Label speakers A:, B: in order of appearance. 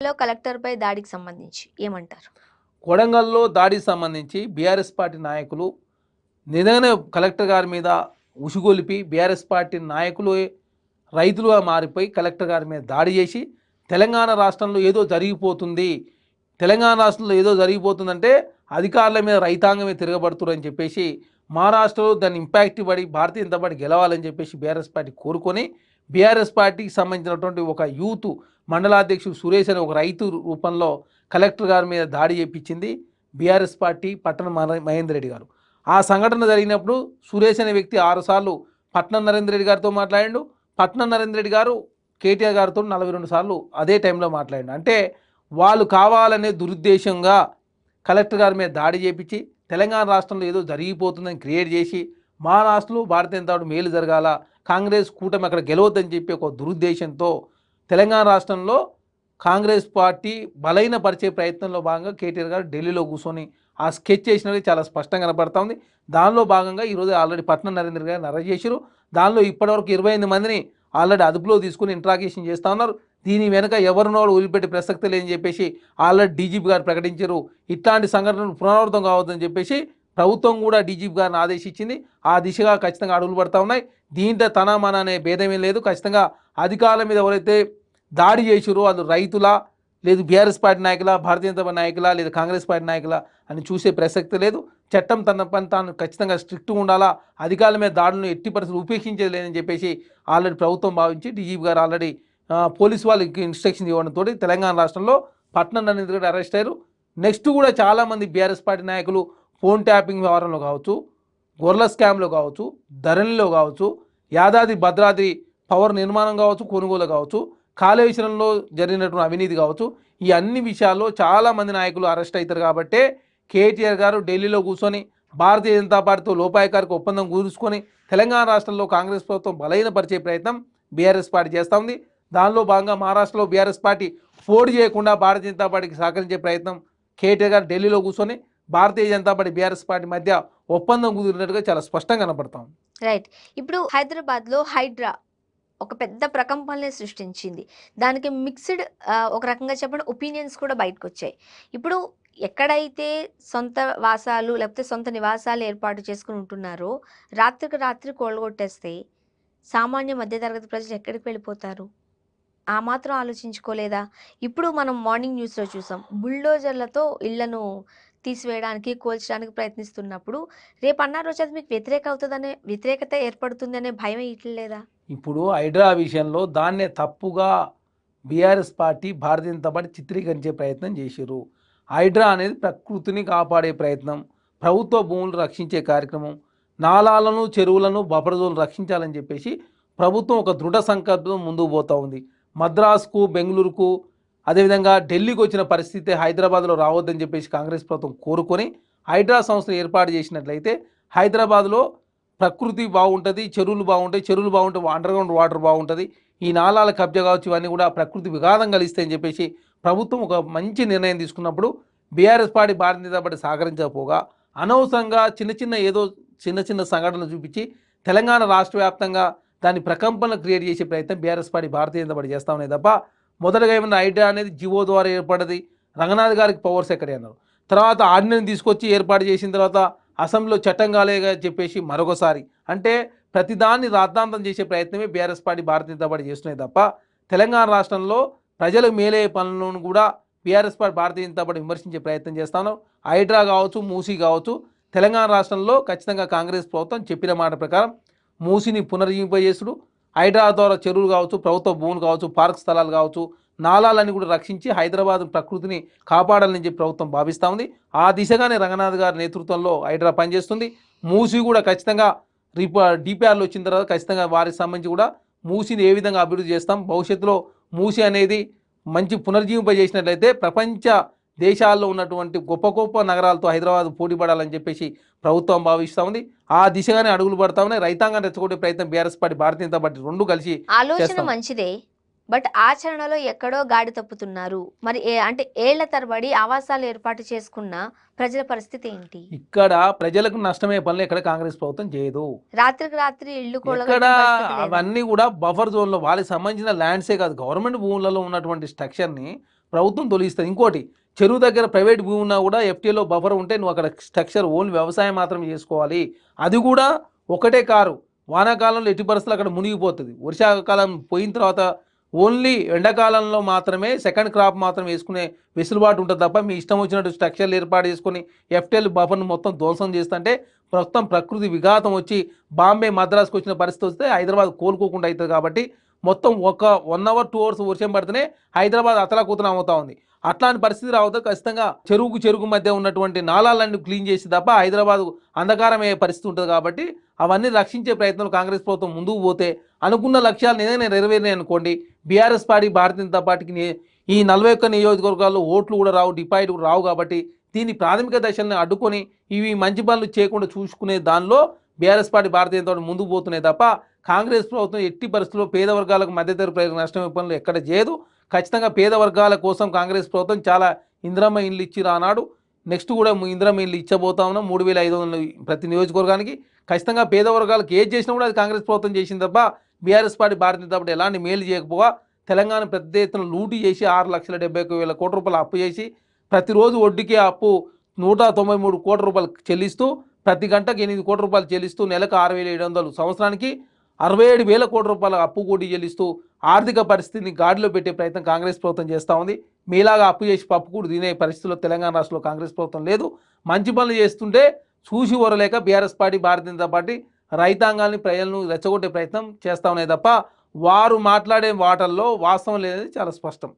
A: కలెక్టర్‌పై దాడికి సంబంధించి ఏమంటారు?
B: కొడంగల్లో దాడికి సంబంధించి బీఆర్ఎస్ పార్టీ నాయకులు నిజంగానే కలెక్టర్ గారి మీద ఉసిగొలిపి బీఆర్ఎస్ పార్టీ నాయకులు రైతులుగా మారిపోయి కలెక్టర్ గారి మీద దాడి చేసి తెలంగాణ రాష్ట్రంలో ఏదో జరిగిపోతుంది, తెలంగాణ రాష్ట్రంలో ఏదో జరిగిపోతుందంటే అధికారుల మీద రైతాంగమే తిరగబడుతున్నారని చెప్పేసి మహారాష్ట్రలో దాన్ని ఇంపాక్ట్ పడి భారతీయ జనతా పార్టీ గెలవాలని చెప్పేసి బీఆర్ఎస్ పార్టీ కోరుకొని బీఆర్ఎస్ పార్టీకి సంబంధించినటువంటి ఒక యూత్ మండలాధ్యక్షుడు సురేష్ అనే ఒక రైతు రూపంలో కలెక్టర్ గారి మీద దాడి చేయించింది బీఆర్ఎస్ పార్టీ పట్టణ మహేందర్ రెడ్డి గారు. ఆ సంఘటన జరిగినప్పుడు సురేష్ అనే వ్యక్తి 6 సార్లు పట్నం నరేందర్ రెడ్డి గారితో మాట్లాడిండు. పట్నం నరేందర్ రెడ్డి గారు కేటీఆర్ గారితో 42 సార్లు అదే టైంలో మాట్లాడిండు. అంటే వాళ్ళు కావాలనే దురుద్దేశంగా కలెక్టర్ గారి మీద దాడి చేపించి తెలంగాణ రాష్ట్రంలో ఏదో జరిగిపోతుందని క్రియేట్ చేసి మా రాష్ట్రంలో భారతీయ జనతా పార్టీ మేలు జరగాల, కాంగ్రెస్ కూటమి అక్కడ గెలవద్దని చెప్పి ఒక దురుద్దేశంతో తెలంగాణ రాష్ట్రంలో కాంగ్రెస్ పార్టీ బలహీనపరిచే ప్రయత్నంలో భాగంగా కేటీఆర్ గారు ఢిల్లీలో కూర్చొని ఆ స్కెచ్ చేసినది చాలా స్పష్టంగా కనపడతా ఉంది. దానిలో భాగంగా ఈరోజు ఆల్రెడీ పట్నం నరేంద్ర గారిని అరెస్ట్ చేశారు. దానిలో ఇప్పటివరకు 28 మందిని ఆల్రెడీ అదుపులో తీసుకుని ఇంట్రాగేషన్ చేస్తూ ఉన్నారు. దీని వెనుక ఎవరినో వదిలిపెట్టే ప్రసక్తి లేదని చెప్పేసి ఆల్రెడీ డీజీపీ గారు ప్రకటించారు. ఇట్లాంటి సంఘటనలు పునరావృతం కావద్దని చెప్పేసి ప్రభుత్వం కూడా డీజీపీ గారిని ఆదేశించింది. ఆ దిశగా ఖచ్చితంగా అడుగులు పడతా ఉన్నాయి. దీంట్లో తన మన అనే భేదమే లేదు. ఖచ్చితంగా అధికారుల మీద ఎవరైతే దాడి చేసిరో అది రైతులా, లేదు BRS party నాయకులా, Bharatiya Janata party నాయకులా, లేదు కాంగ్రెస్ పార్టీ నాయకులా అని చూసే ప్రసక్తి లేదు. చట్టం తన పని తాను ఖచ్చితంగా స్ట్రిక్ట్గా ఉండాలా, అధికారుల మీద దాడులను ఎట్టి పరిస్థితులు ఉపేక్షించేది లేదని చెప్పేసి ఆల్రెడీ ప్రభుత్వం భావించి డీజీపీ గారు ఆల్రెడీ పోలీసు వాళ్ళకి ఇన్స్ట్రక్షన్ ఇవ్వడంతో తెలంగాణ రాష్ట్రంలో పట్నం నరేంద్ర గారు అరెస్ట్ అయ్యారు. నెక్స్ట్ కూడా చాలామంది బీఆర్ఎస్ పార్టీ నాయకులు ఫోన్ ట్యాపింగ్ వ్యవహారంలో కావచ్చు, గొర్రెల స్కామ్లో కావచ్చు, ధరణిలో కావచ్చు, యాదాద్రి భద్రాద్రి పవర్ నిర్మాణం కావచ్చు, కొనుగోలు కావచ్చు, కాళేశ్వరంలో జరిగినటువంటి అవినీతి కావచ్చు, ఈ అన్ని విషయాల్లో చాలామంది నాయకులు అరెస్ట్ అవుతారు. కాబట్టే కేటీఆర్ గారు ఢిల్లీలో కూర్చొని భారతీయ జనతా పార్టీతో లోపాయకారికి ఒప్పందం కూర్చుకొని తెలంగాణ రాష్ట్రంలో కాంగ్రెస్ ప్రభుత్వం బలహీనపరిచే ప్రయత్నం బీఆర్ఎస్ పార్టీ చేస్తూ ఉంది. దానిలో భాగంగా మహారాష్ట్రలో బీఆర్ఎస్ పార్టీ పోటీ చేయకుండా భారతీయ జనతా పార్టీకి సహకరించే ప్రయత్నం కేటీఆర్ గారు ఢిల్లీలో కూర్చొని Bharatiya Janata party BRS party మధ్య ఒప్పందం కుదిరినట్టుగా చాలా స్పష్టంగా కనపడతాం.
A: రైట్. ఇప్పుడు హైదరాబాద్లో హైడ్రా ఒక పెద్ద ప్రకంపనలే సృష్టించింది. దానికి మిక్స్డ్ ఒక రకంగా చెప్పండి ఒపీనియన్స్ కూడా బయటకు వచ్చాయి. ఇప్పుడు ఎక్కడైతే సొంత వాసాలు లేకపోతే సొంత నివాసాలు ఏర్పాటు చేసుకుని ఉంటున్నారో రాత్రికి రాత్రి కోళ్ళగొట్టేస్తే సామాన్య మధ్యతరగతి ప్రజలు ఎక్కడికి వెళ్ళిపోతారు? ఆ మాత్రం ఆలోచించుకోలేదా? ఇప్పుడు మనం మార్నింగ్ న్యూస్లో చూసాం, బుల్డోజర్లతో ఇళ్లను తీసివేయడానికి కూల్చడానికి ప్రయత్నిస్తున్నప్పుడు రేపు అన్న రోజు అది మీకు వ్యతిరేకత ఏర్పడుతుందనే భయం ఇట్లేదా?
B: ఇప్పుడు హైడ్రా విషయంలో దాన్నే తప్పుగా BRS party Bharatiya Janata party చిత్రీకరించే ప్రయత్నం చేశారు. హైడ్రా అనేది ప్రకృతిని కాపాడే ప్రయత్నం, ప్రభుత్వ భూములు రక్షించే కార్యక్రమం, నాలాలను చెరువులను బఫర్ జోన్లు రక్షించాలని చెప్పేసి ప్రభుత్వం ఒక దృఢ సంకల్పం ముందుకు పోతూ ఉంది. మద్రాసుకు, బెంగళూరుకు, అదేవిధంగా ఢిల్లీకి వచ్చిన పరిస్థితి హైదరాబాద్లో రావద్దని చెప్పేసి కాంగ్రెస్ ప్రభుత్వం కోరుకొని హైడ్రా సంస్థను ఏర్పాటు చేసినట్లయితే హైదరాబాద్లో ప్రకృతి బాగుంటుంది, చెరువులు బాగుంటాయి, చెరువులు బాగుంటే అండర్గ్రౌండ్ వాటర్ బాగుంటుంది, ఈ నాలాల కబ్జా కావచ్చు, ఇవన్నీ కూడా ప్రకృతి విఘాతం కలిస్తాయని చెప్పేసి ప్రభుత్వం ఒక మంచి నిర్ణయం తీసుకున్నప్పుడు BRS party Bharatiya Janata party సహకరించకపోగా అనవసరంగా చిన్న చిన్న సంఘటనలు చూపించి తెలంగాణ రాష్ట్ర వ్యాప్తంగా దాని ప్రకంపనలు క్రియేట్ చేసే ప్రయత్నం BRS party Bharatiya Janata party చేస్తా ఉన్నాయి తప్ప మొదటగా ఏమన్నా ఐడియా అనేది జివో ద్వారా ఏర్పడది, రంగనాథ్ గారికి పవర్స్ ఎక్కడే అన్నారు. తర్వాత ఆర్డినెన్స్ తీసుకొచ్చి ఏర్పాటు చేసిన తర్వాత అసెంబ్లీలో చట్టం కాలేగా చెప్పేసి మరొకసారి అంటే ప్రతిదాన్ని రాద్ధాంతం చేసే ప్రయత్నమే BRS party Bharatiya Janata party చేస్తున్నాయి తప్ప తెలంగాణ రాష్ట్రంలో ప్రజలకు మేలే పనులను కూడా BRS party Bharatiya Janata party విమర్శించే ప్రయత్నం చేస్తాను. హైడ్రా కావచ్చు, మూసీ కావచ్చు, తెలంగాణ రాష్ట్రంలో ఖచ్చితంగా కాంగ్రెస్ ప్రభుత్వం చెప్పిన మాట ప్రకారం మూసీని పునర్జీవింపజేసుడు, హైడ్రా ద్వారా చెరువులు కావచ్చు, ప్రభుత్వ భూములు కావచ్చు, పార్క్ స్థలాలు కావచ్చు, నాలాలన్నీ కూడా రక్షించి హైదరాబాద్ ప్రకృతిని కాపాడాలని చెప్పి ప్రభుత్వం భావిస్తూ ఉంది. ఆ దిశగానే రంగనాథ్ గారి నేతృత్వంలో హైడ్రా పనిచేస్తుంది. మూసీ కూడా ఖచ్చితంగా డిపిఆర్లు వచ్చిన తర్వాత ఖచ్చితంగా వారికి సంబంధించి కూడా మూసీని ఏ విధంగా అభివృద్ధి చేస్తాం, భవిష్యత్తులో మూసీ అనేది మంచి పునర్జీవింపజేసినట్లయితే ప్రపంచ దేశాల్లో ఉన్నటువంటి గొప్ప గొప్ప నగరాలతో హైదరాబాద్ పోటీ పడాలని చెప్పేసి ప్రభుత్వం భావిస్తూ ఉంది. ఆ దిశగానే అడుగులు పడతా ఉన్నాయి. రైతాంగాన్ని రెచ్చగొట్టే ప్రయత్నం BRS party Bharatiya Janata party రెండు కలిసి
A: ఆలోచన మంచిదే, బట్ ఆచరణలో ఎక్కడో గాడి తప్పుతున్నారు. మరి అంటే ఏళ్ల తరబడి ఆవాసాలు ఏర్పాటు చేసుకున్న ప్రజల పరిస్థితి ఏంటి?
B: ఇక్కడ ప్రజలకు నష్టమే పనులు ఎక్కడ కాంగ్రెస్ ప్రభుత్వం చేయదు.
A: రాత్రికి రాత్రి ఇల్లు
B: ఇక్కడ అవన్నీ కూడా బఫర్ జోన్లో వాళ్ళకి సంబంధించిన ల్యాండ్సే కాదు, గవర్నమెంట్ భూములలో ఉన్నటువంటి స్ట్రక్చర్ని ప్రభుత్వం తొలగిస్తుంది. ఇంకోటి, చెరువు దగ్గర ప్రైవేట్ భూమి ఉన్నా కూడా ఎఫ్టీఏలో బఫర్ ఉంటే నువ్వు అక్కడ స్ట్రక్చర్ ఓన్లీ వ్యవసాయం మాత్రం చేసుకోవాలి. అది కూడా ఒకటే కారు, వానాకాలంలో ఎట్టి పరిస్థితులు అక్కడ మునిగిపోతుంది. వర్షాకాలం పోయిన తర్వాత ఓన్లీ ఎండాకాలంలో మాత్రమే సెకండ్ క్రాప్ మాత్రం వేసుకునే వెసులుబాటు ఉంటుంది తప్ప మీ ఇష్టం వచ్చినట్టు స్ట్రక్చర్లు ఏర్పాటు చేసుకొని ఎఫ్టీఎల్ బఫర్ను మొత్తం ధ్వంసం చేస్తుంటే ప్రస్తుతం ప్రకృతి విఘాతం వచ్చి బాంబే మద్రాసుకు వచ్చిన పరిస్థితి వస్తే హైదరాబాద్ కోలుకోకుండా అవుతుంది. కాబట్టి మొత్తం ఒక 1 అవర్ 2 అవర్స్ వర్షం పడితేనే హైదరాబాద్ అతలాకుతలం అవుతా ఉంది. అట్లాంటి పరిస్థితి రావద్దు. ఖచ్చితంగా చెరువుకు మధ్య ఉన్నటువంటి నాలాలన్నీ క్లీన్ చేసి తప్ప హైదరాబాద్ అంధకారం అయ్యే పరిస్థితి ఉంటుంది. కాబట్టి అవన్నీ రక్షించే ప్రయత్నంలో కాంగ్రెస్ ప్రభుత్వం ముందుకు పోతే అనుకున్న లక్ష్యాలు నిజంగా నెరవేరినాయి అనుకోండి, బీఆర్ఎస్ పార్టీ భారతీయ జనతా పార్టీకి ఈ 41 నియోజకవర్గాల్లో ఓట్లు కూడా రావు, డిపాజిట్ కూడా రావు. కాబట్టి దీని ప్రాథమిక దశల్ని అడ్డుకొని ఇవి మంచి పనులు చేయకుండా చూసుకునే దానిలో BRS party Bharatiya Janata party ముందుకు పోతున్నాయి తప్ప కాంగ్రెస్ ప్రభుత్వం ఎట్టి పరిస్థితుల్లో పేద వర్గాలకు మధ్యతరగతి ప్రజలకు నష్టమే పనులు ఎక్కడ చేయదు. ఖచ్చితంగా పేద వర్గాల కోసం కాంగ్రెస్ ప్రభుత్వం చాలా ఇందిరమ్మ ఇండ్లు ఇచ్చి రానాడు, నెక్స్ట్ కూడా ఇందిరమ్మ ఇండ్లు ఇచ్చబోతా ఉన్నాం 3500 ప్రతి నియోజకవర్గానికి. ఖచ్చితంగా పేద వర్గాలకు ఏది చేసినా కూడా అది కాంగ్రెస్ ప్రభుత్వం చేసింది తప్ప BRS party Bharatiya Janata party ఎలాంటి మేలు చేయకపోగా తెలంగాణ పెద్ద ఎత్తున లూటీ చేసి 6,71,000 కోట్ల రూపాయలు అప్పు చేసి ప్రతిరోజు వడ్డీకి అప్పు 193 కోట్ల రూపాయలు చెల్లిస్తూ ప్రతి గంటకు 8 కోట్ల రూపాయలు చెల్లిస్తూ నెలకు 6,700, సంవత్సరానికి 67,000 కోట్ల రూపాయల అప్పు కూడి చెల్లిస్తూ ఆర్థిక పరిస్థితిని గాడిలో పెట్టే ప్రయత్నం కాంగ్రెస్ ప్రభుత్వం చేస్తూ ఉంది. మీలాగా అప్పు చేసి పప్పు కూడా తినే పరిస్థితుల్లో తెలంగాణ రాష్ట్రంలో కాంగ్రెస్ ప్రభుత్వం లేదు. మంచి పనులు చేస్తుంటే చూసి ఓరలేక BRS party Bharatiya Janata party రైతాంగాన్ని ప్రజలను రెచ్చగొట్టే ప్రయత్నం చేస్తూ ఉన్నాయి తప్ప వారు మాట్లాడే మాటల్లో వాస్తవం లేదని చాలా స్పష్టం.